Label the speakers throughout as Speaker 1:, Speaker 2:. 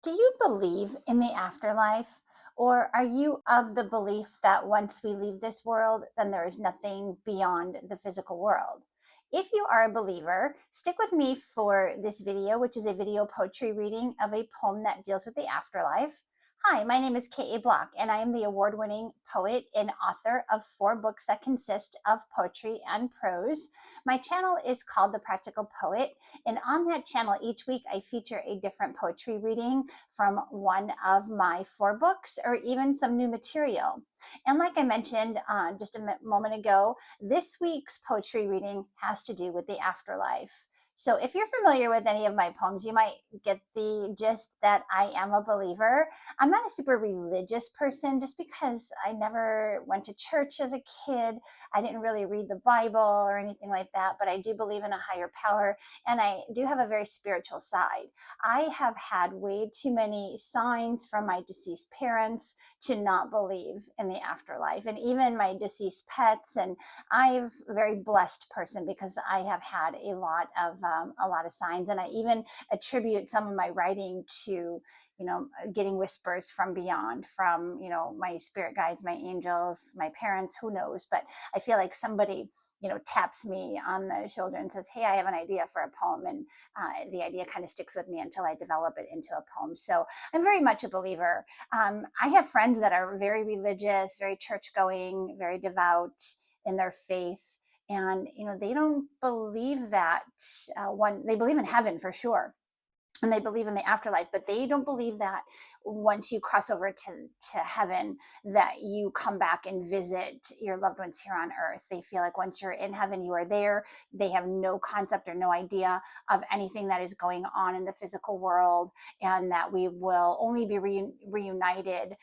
Speaker 1: Do you believe in the afterlife? Or are you of the belief that once we leave this world, then there is nothing beyond the physical world? If you are a believer, stick with me for this video, which is a video poetry reading of a poem that deals with the afterlife. Hi, my name is K.A. Bloch, and I am the award-winning poet and author of 4 books that consist of poetry and prose. My channel is called The Practical Poet, and on that channel, each week I feature a different poetry reading from one of my 4 books or even some new material. And like I mentioned just a moment ago, this week's poetry reading has to do with the afterlife. So if you're familiar with any of my poems, you might get the gist that I am a believer. I'm not a super religious person just because I never went to church as a kid. I didn't really read the Bible or anything like that, but I do believe in a higher power, and I do have a very spiritual side. I have had way too many signs from my deceased parents to not believe in the afterlife, and even my deceased pets. And I'm a very blessed person because I have had a lot of signs, and I even attribute some of my writing to getting whispers from beyond, from my spirit guides, my angels, my parents, who knows. But I feel like somebody taps me on the shoulder and says, hey, I have an idea for a poem. And the idea kind of sticks with me until I develop it into a poem. So I'm very much a believer. I have friends that are very religious, very church going, very devout in their faith. And, they don't believe that they believe in heaven for sure, and they believe in the afterlife, but they don't believe that once you cross over to heaven, that you come back and visit your loved ones here on earth. They feel like once you're in heaven, you are there. They have no concept or no idea of anything that is going on in the physical world, and that we will only be reunited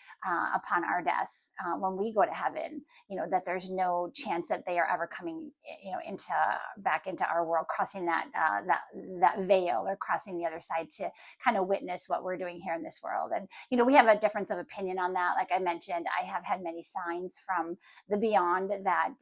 Speaker 1: upon our death when we go to heaven. That there's no chance that they are ever coming, back into our world, crossing that veil, or crossing the other side to kind of witness what we're doing here in this world. And we have a difference of opinion on that. Like I mentioned, I have had many signs from the beyond that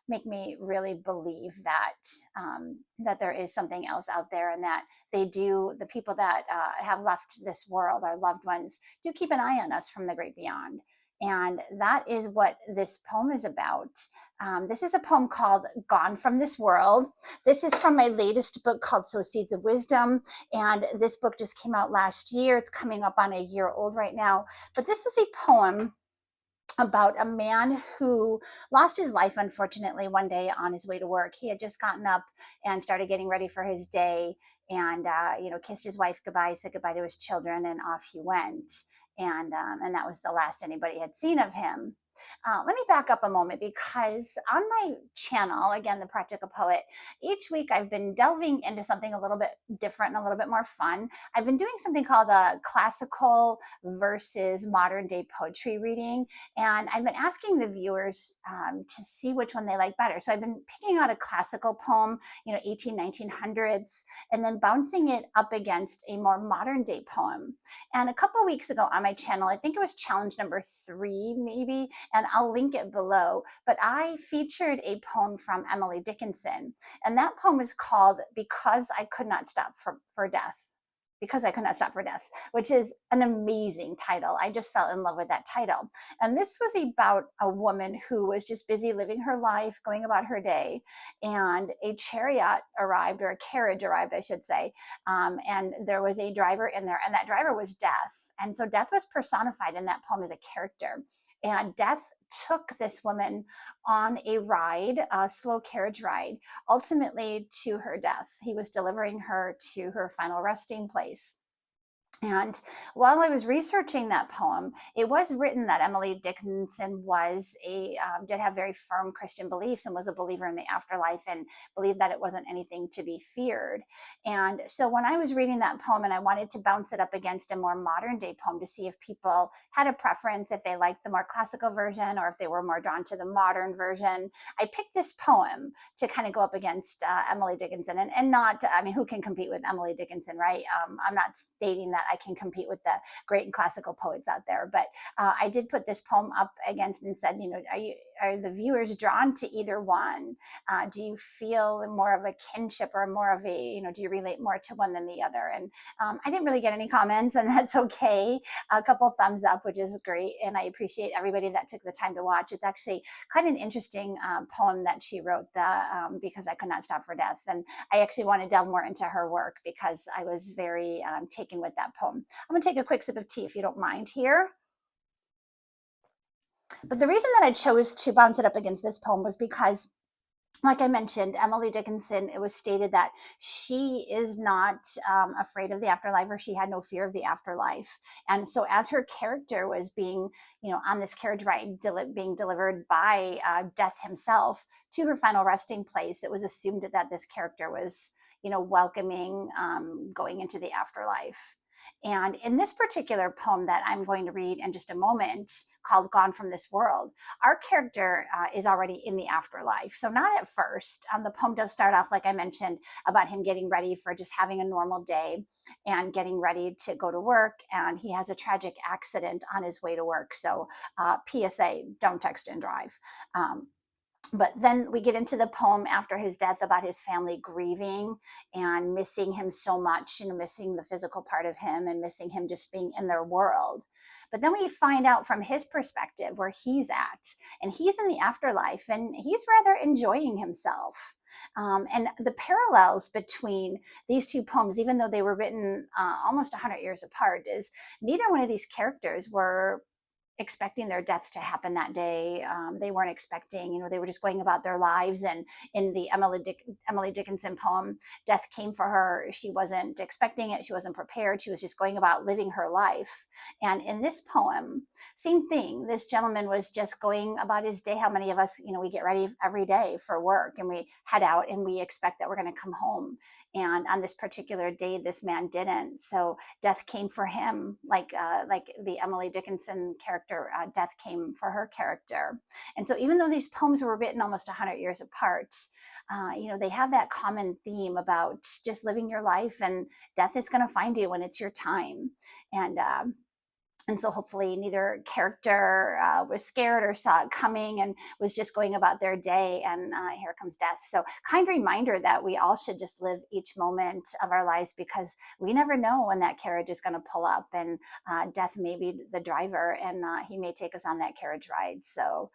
Speaker 1: make me really believe that there is something else out there, and that the people that have left this world, our loved ones, do keep an eye on us from the great beyond. And that is what this poem is about. This is a poem called Gone from This World. This is from my latest book called So Seeds of Wisdom. And this book just came out last year. It's coming up on a year old right now. But this is a poem about a man who lost his life, unfortunately, one day on his way to work. He had just gotten up and started getting ready for his day, and kissed his wife goodbye, said goodbye to his children, and off he went. And that was the last anybody had seen of him. Let me back up a moment, because on my channel, again, The Practical Poet, each week I've been delving into something a little bit different and a little bit more fun. I've been doing something called a classical versus modern day poetry reading, and I've been asking the viewers to see which one they like better. So I've been picking out a classical poem, 1900s, and then bouncing it up against a more modern day poem. And a couple of weeks ago on my channel, I think it was challenge number 3, maybe, and I'll link it below, but I featured a poem from Emily Dickinson, and that poem is called Because I Could Not Stop for Death. Because I Could Not Stop for Death, which is an amazing title. I just fell in love with that title. And this was about a woman who was just busy living her life, going about her day, and a chariot arrived, or a carriage arrived, I should say, and there was a driver in there, and that driver was death. And so death was personified in that poem as a character. And death took this woman on a ride, a slow carriage ride, ultimately to her death. He was delivering her to her final resting place. And while I was researching that poem, it was written that Emily Dickinson did have very firm Christian beliefs, and was a believer in the afterlife, and believed that it wasn't anything to be feared. And so when I was reading that poem, and I wanted to bounce it up against a more modern day poem to see if people had a preference, if they liked the more classical version, or if they were more drawn to the modern version, I picked this poem to kind of go up against Emily Dickinson. And not, I mean, who can compete with Emily Dickinson, right? I'm not stating that I can compete with the great classical poets out there, but I did put this poem up against and said, are the viewers drawn to either one? Do you feel more of a kinship or more of a, do you relate more to one than the other? And I didn't really get any comments, and that's okay. A couple thumbs up, which is great. And I appreciate everybody that took the time to watch. It's actually quite an interesting poem that she wrote, because I could not stop for death. And I actually want to delve more into her work because I was very taken with that poem. I'm going to take a quick sip of tea if you don't mind here. But the reason that I chose to bounce it up against this poem was because, like I mentioned, Emily Dickinson, it was stated that she is not afraid of the afterlife, or she had no fear of the afterlife. And so as her character was being, on this carriage ride, being delivered by Death himself to her final resting place, it was assumed that this character was, welcoming going into the afterlife. And in this particular poem that I'm going to read in just a moment, called Gone from This World, our character is already in the afterlife. So not at first. The poem does start off, like I mentioned, about him getting ready for just having a normal day and getting ready to go to work. And he has a tragic accident on his way to work. So PSA, don't text and drive. But then we get into the poem after his death about his family grieving and missing him so much, missing the physical part of him and missing him just being in their world. But then we find out from his perspective where he's at, and he's in the afterlife and he's rather enjoying himself. And the parallels between these two poems, even though they were written almost 100 years apart, is neither one of these characters were expecting their death to happen that day. They weren't expecting, they were just going about their lives. And in the Emily Dickinson poem, death came for her. She wasn't expecting it. She wasn't prepared. She was just going about living her life. And in this poem, same thing. This gentleman was just going about his day. How many of us, we get ready every day for work and we head out and we expect that we're going to come home. And on this particular day, this man didn't. So death came for him, like the Emily Dickinson character, death came for her character. And so even though these poems were written almost 100 years apart, they have that common theme about just living your life, and death is going to find you when it's your time. And so hopefully neither character was scared or saw it coming and was just going about their day, and here comes death. So kind reminder that we all should just live each moment of our lives, because we never know when that carriage is going to pull up, and death may be the driver, and he may take us on that carriage ride. So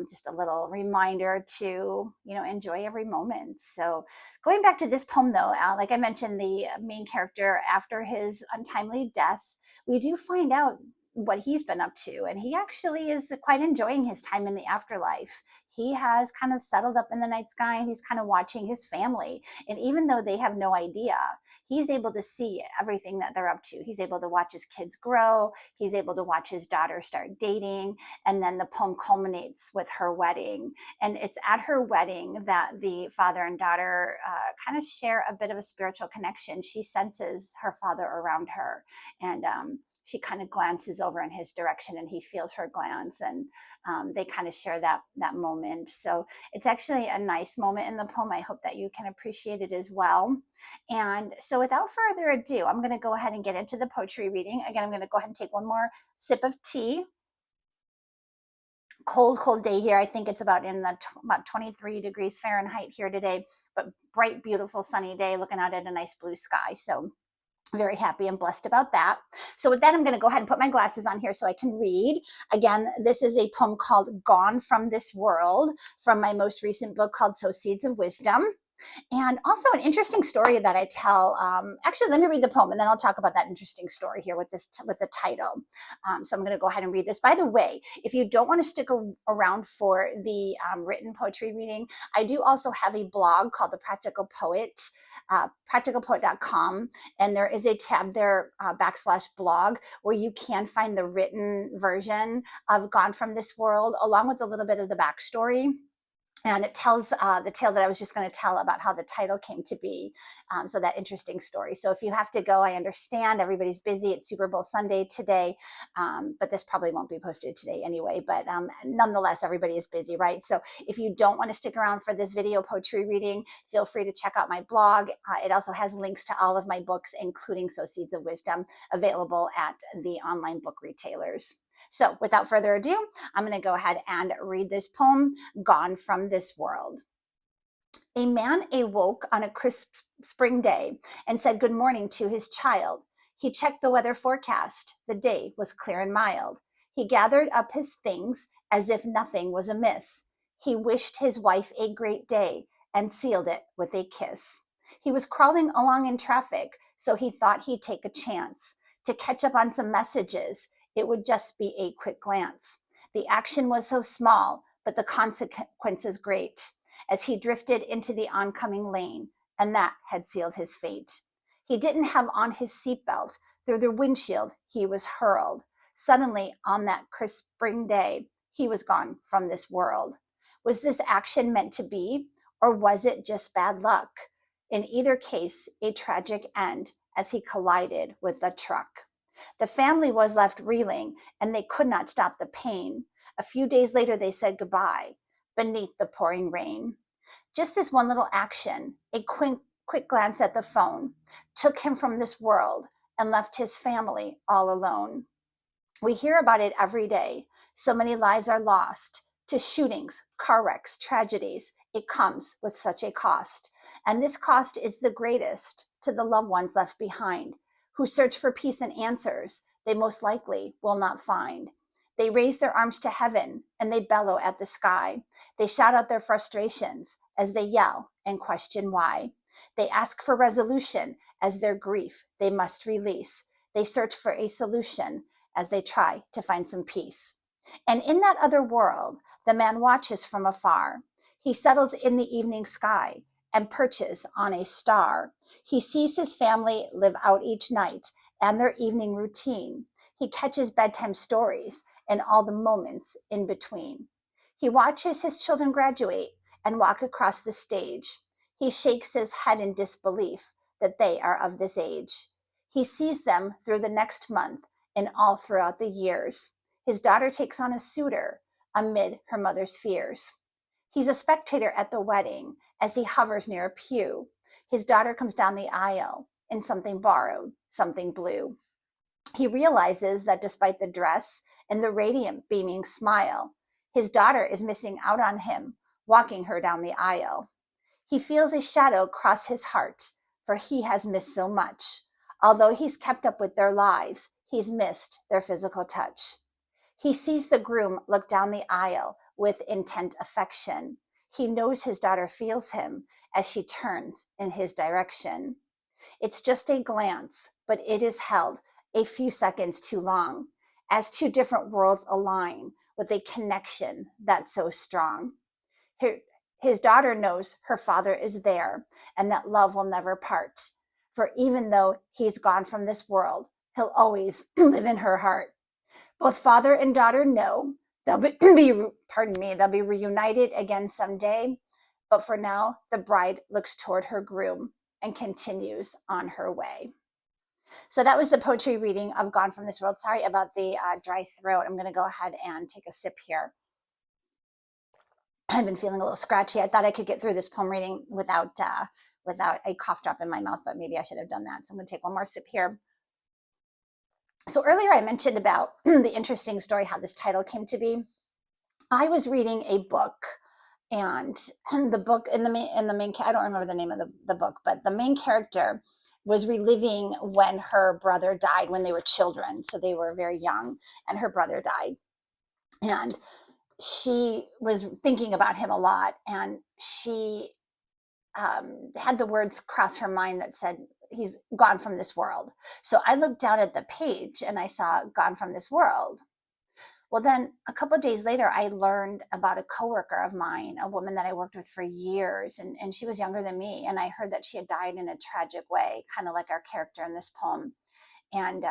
Speaker 1: just a little reminder to, enjoy every moment. So going back to this poem though, like I mentioned, the main character, after his untimely death, we do find out what he's been up to. And he actually is quite enjoying his time in the afterlife. He has kind of settled up in the night sky, and he's kind of watching his family. And even though they have no idea, he's able to see everything that they're up to. He's able to watch his kids grow. He's able to watch his daughter start dating. And then the poem culminates with her wedding. And it's at her wedding that the father and daughter kind of share a bit of a spiritual connection. She senses her father around her, and she kind of glances over in his direction, and he feels her glance, and they kind of share that moment. So it's actually a nice moment in the poem. I hope that you can appreciate it as well. And so without further ado, I'm going to go ahead and get into the poetry reading. Again, I'm going to go ahead and take one more sip of tea. Cold day here. I think it's about about 23 degrees Fahrenheit here today, but bright, beautiful, sunny day, looking out at a nice blue sky. So very happy and blessed about that. So with that, I'm going to go ahead and put my glasses on here so I can read. Again, this is a poem called Gone from This World, from my most recent book called So Seeds of Wisdom. And also an interesting story that I tell. Actually, let me read the poem, and then I'll talk about that interesting story here with the title. So I'm going to go ahead and read this. By the way, if you don't want to stick around for the written poetry reading, I do also have a blog called The Practical Poet, practicalpoet.com, and there is a tab there, /blog, where you can find the written version of Gone from This World, along with a little bit of the backstory. And it tells the tale that I was just going to tell about how the title came to be. So that interesting story. So if you have to go, I understand everybody's busy. It's Super Bowl Sunday today, but this probably won't be posted today anyway. But nonetheless, everybody is busy, right? So if you don't want to stick around for this video poetry reading, feel free to check out my blog. It also has links to all of my books, including So Seeds of Wisdom, available at the online book retailers. So without further ado, I'm going to go ahead and read this poem, Gone from This World. A man awoke on a crisp spring day and said good morning to his child. He checked the weather forecast. The day was clear and mild. He gathered up his things as if nothing was amiss. He wished his wife a great day and sealed it with a kiss. He was crawling along in traffic, so he thought he'd take a chance to catch up on some messages. It would just be a quick glance. The action was so small, but the consequences great, as he drifted into the oncoming lane, and that had sealed his fate. He didn't have on his seatbelt. Through the windshield, he was hurled. Suddenly, on that crisp spring day, he was gone from this world. Was this action meant to be, or was it just bad luck? In either case, a tragic end as he collided with a truck. The family was left reeling, and they could not stop the pain. A few days later, they said goodbye beneath the pouring rain. Just this one little action, a quick glance at the phone, took him from this world and left his family all alone. We hear about it every day. So many lives are lost to shootings, car wrecks, tragedies. It comes with such a cost. And this cost is the greatest to the loved ones left behind, who search for peace and answers they most likely will not find. They raise their arms to heaven and they bellow at the sky. They shout out their frustrations as they yell and question why. They ask for resolution as their grief they must release. They search for a solution as they try to find some peace. And in that other world, the man watches from afar. He settles in the evening sky and perches on a star. He sees his family live out each night and their evening routine. He catches bedtime stories and all the moments in between. He watches his children graduate and walk across the stage. He shakes his head in disbelief that they are of this age. He sees them through the next month and all throughout the years. His daughter takes on a suitor amid her mother's fears. He's a spectator at the wedding as he hovers near a pew. His daughter comes down the aisle in something borrowed, something blue. He realizes that despite the dress and the radiant beaming smile, his daughter is missing out on him, walking her down the aisle. He feels a shadow cross his heart, for he has missed so much. Although he's kept up with their lives, he's missed their physical touch. He sees the groom look down the aisle with intent affection. He knows his daughter feels him as she turns in his direction. It's just a glance, but it is held a few seconds too long, as two different worlds align with a connection that's so strong. His daughter knows her father is there and that love will never part. For even though he's gone from this world, he'll always live in her heart. Both father and daughter know they'll they'll be reunited again someday. But for now, the bride looks toward her groom and continues on her way. So that was the poetry reading of Gone from This World. Sorry about the dry throat. I'm going to go ahead and take a sip here. I've been feeling a little scratchy. I thought I could get through this poem reading without a cough drop in my mouth, but maybe I should have done that. So I'm going to take one more sip here. So earlier I mentioned about the interesting story, how this title came to be. I was reading a book, and the book in the main I don't remember the name of the book, but the main character was reliving when her brother died when they were children. So they were very young and her brother died. And she was thinking about him a lot, and she had the words cross her mind that said, he's gone from this world. So I looked down at the page and I saw Gone from This World. Well, then a couple of days later, I learned about a coworker of mine, a woman that I worked with for years, and she was younger than me. And I heard that she had died in a tragic way, kind of like our character in this poem. And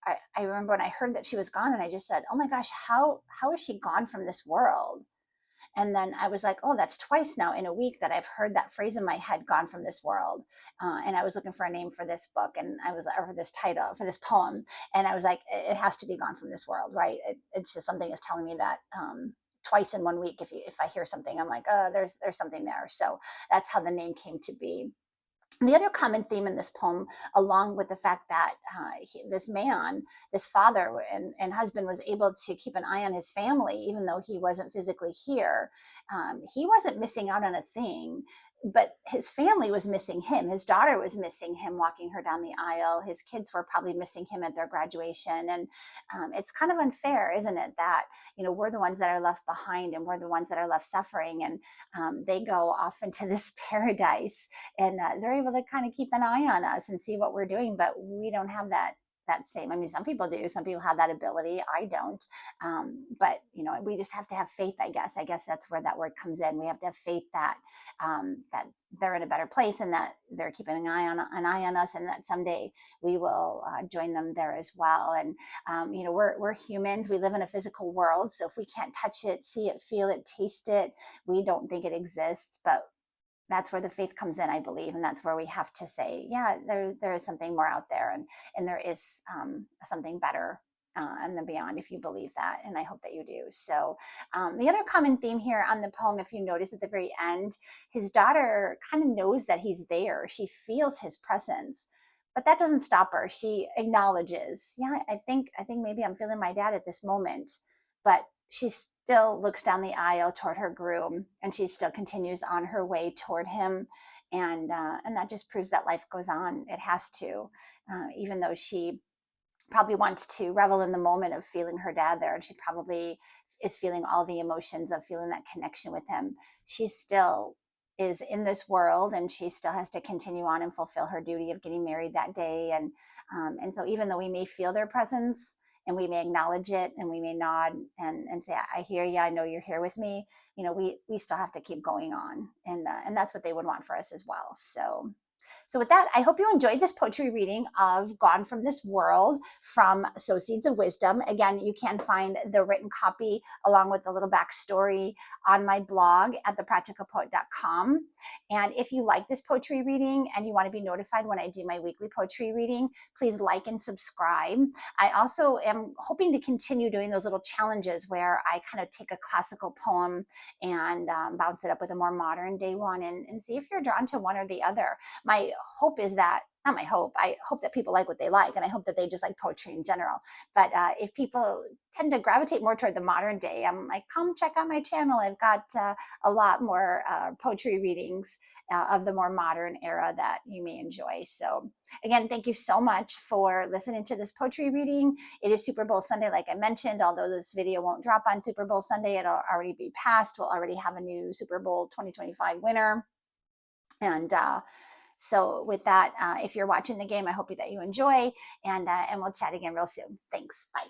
Speaker 1: I remember when I heard that she was gone, and I just said, oh my gosh, how is she gone from this world? And then I was like, oh, that's twice now in a week that I've heard that phrase in my head, gone from this world. And I was looking for a name for this book, and for this title, for this poem. And I was like, it has to be Gone from This World, right? It's just something is telling me that twice in 1 week. If I hear something, I'm like, oh, there's something there. So that's how the name came to be. And the other common theme in this poem, along with the fact that this man, this father and husband, was able to keep an eye on his family, even though he wasn't physically here, he wasn't missing out on a thing. But his family was missing him. His daughter was missing him walking her down the aisle. His kids were probably missing him at their graduation. And it's kind of unfair, isn't it, that, we're the ones that are left behind and we're the ones that are left suffering. And they go off into this paradise, and they're able to kind of keep an eye on us and see what we're doing, but we don't have that same. I mean, some people do. Some people have that ability. I don't. But we just have to have faith. I guess that's where that word comes in. We have to have faith that that they're in a better place, and that they're keeping an eye on us, and that someday we will join them there as well. And we're humans. We live in a physical world, so if we can't touch it, see it, feel it, taste it, we don't think it exists. But that's where the faith comes in, I believe, and that's where we have to say, yeah, there is something more out there, and there is something better and then beyond, if you believe that, and I hope that you do. So the other common theme here on the poem, if you notice at the very end, his daughter kind of knows that he's there. She feels his presence, but that doesn't stop her. She acknowledges, yeah, I think maybe I'm feeling my dad at this moment, but she still looks down the aisle toward her groom, and she still continues on her way toward him. And that just proves that life goes on. It has to, even though she probably wants to revel in the moment of feeling her dad there, and she probably is feeling all the emotions of feeling that connection with him. She still is in this world, and she still has to continue on and fulfill her duty of getting married that day. And so even though we may feel their presence, and we may acknowledge it, and we may nod and say, I hear you, I know you're here with me, we still have to keep going on. And that's what they would want for us as well. So with that, I hope you enjoyed this poetry reading of Gone from This World from So Seeds of Wisdom. Again, you can find the written copy along with the little backstory on my blog at thepracticalpoet.com. And if you like this poetry reading and you want to be notified when I do my weekly poetry reading, please like and subscribe. I also am hoping to continue doing those little challenges where I kind of take a classical poem and bounce it up with a more modern day one, and see if you're drawn to one or the other. My hope is that, not my hope, I hope that people like what they like, and I hope that they just like poetry in general. But if people tend to gravitate more toward the modern day, I'm like, come check out my channel. I've got a lot more poetry readings of the more modern era that you may enjoy. So again, thank you so much for listening to this poetry reading. It is Super Bowl Sunday, like I mentioned. Although this video won't drop on Super Bowl Sunday, it'll already be past. We'll already have a new Super Bowl 2025 winner. And so with that, if you're watching the game, I hope that you enjoy, and we'll chat again real soon. Thanks. Bye.